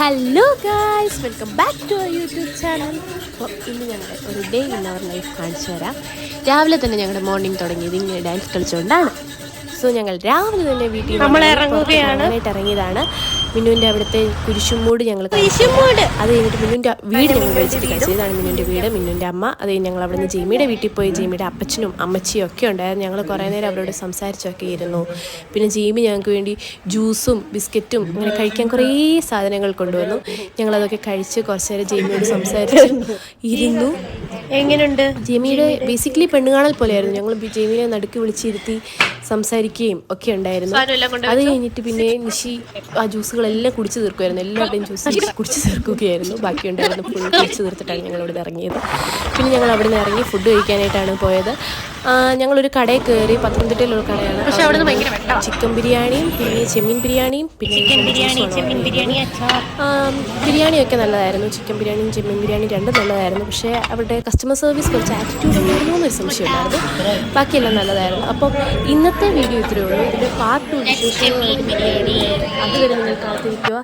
Hello guys, welcome back to our YouTube channel. അപ്പോൾ ഇന്ന് ഞങ്ങൾ ഒരു ഡേ ഇൻ അവർ ലൈഫ് കാണിച്ചു തരാം. രാവിലെ തന്നെ ഞങ്ങളുടെ മോർണിംഗ് തുടങ്ങിയത് ഇങ്ങനെ ഡാൻസ് കളിച്ചുകൊണ്ടാണ്. സോ ഞങ്ങൾ രാവിലെ തന്നെ വീട്ടിൽ ഇറങ്ങിയതാണ്. മിന്നുവിൻ്റെ അവിടുത്തെ കുരിശുമൂട് ഞങ്ങൾ അത് കഴിഞ്ഞിട്ട് മിന്നുവിൻ്റെ വീട് ഞങ്ങൾ കഴിച്ചിട്ട് കഴിച്ചത്. ഇതാണ് മിന്നുവിൻ്റെ വീട്, മിന്നുവിൻ്റെ അമ്മ. അത് കഴിഞ്ഞ് ഞങ്ങൾ അവിടെ നിന്ന് ജെയ്മിയുടെ വീട്ടിൽ പോയി. ജെയ്മിയുടെ അപ്പച്ചനും അമ്മച്ചിയും ഒക്കെ ഉണ്ടായിരുന്നു. ഞങ്ങൾ കുറേ നേരം അവരോട് സംസാരിച്ചൊക്കെ ഇരുന്നു. പിന്നെ ജെയ്മി ഞങ്ങൾക്ക് വേണ്ടി ജ്യൂസും ബിസ്ക്കറ്റും അങ്ങനെ കഴിക്കാൻ കുറേ സാധനങ്ങൾ കൊണ്ടുവന്നു. ഞങ്ങളതൊക്കെ കഴിച്ച് കുറച്ച് നേരം ജെയ്മിയോട് സംസാരിച്ച് ഇരുന്നു. എങ്ങനെയുണ്ട്? ജെയ്മിയുടെ ബേസിക്കലി പെണ്ണുകാണൽ പോലെയായിരുന്നു. ഞങ്ങൾ ജെയ്മിയെ നടുക്ക് വിളിച്ചിരുത്തി സംസാരിക്കുകയും ഒക്കെ ഉണ്ടായിരുന്നു. അത് കഴിഞ്ഞിട്ട് പിന്നെ നിഷി ആ ജ്യൂസുകളെല്ലാം കുടിച്ച് തീർക്കുമായിരുന്നു. എല്ലാവരുടെയും ജ്യൂസ് കുടിച്ച് തീർക്കുകയായിരുന്നു. ബാക്കിയുണ്ടായിരുന്നു ഫുൾ കുടിച്ച് തീർത്തിട്ടാണ് ഞങ്ങൾ ഇവിടെ ഇറങ്ങിയത്. പിന്നെ ഞങ്ങൾ അവിടെ നിന്ന് ഇറങ്ങി ഫുഡ് കഴിക്കാനായിട്ടാണ് പോയത്. ഞങ്ങളൊരു കടയിൽ കയറി. പത്തനംതിട്ടയിലുള്ള കടയാണ്. പക്ഷെ അവിടെ നിന്ന് ചിക്കൻ ബിരിയാണിയും പിന്നെ ചെമ്മീൻ ബിരിയാണിയും പിന്നെ ബിരിയാണിയൊക്കെ നല്ലതായിരുന്നു. ചിക്കൻ ബിരിയാണിയും ചെമ്മീൻ ബിരിയാണിയും രണ്ടും നല്ലതായിരുന്നു. പക്ഷേ അവരുടെ കസ്റ്റമർ സർവീസ് കുറച്ച് ആറ്റിറ്റ്യൂഡ് ഉണ്ടായിരുന്നു എന്നൊരു സംശയം ഉണ്ടായിരുന്നു. ബാക്കിയെല്ലാം നല്ലതായിരുന്നു. അപ്പം ഇന്നത്തെ വീഡിയോ ഇത്രയേ ഉള്ളൂ. ഇതിൻ്റെ പാർട്ട് 2 വിശേഷങ്ങൾ അതുവരെ നിങ്ങൾ കാത്തിരിക്കുക.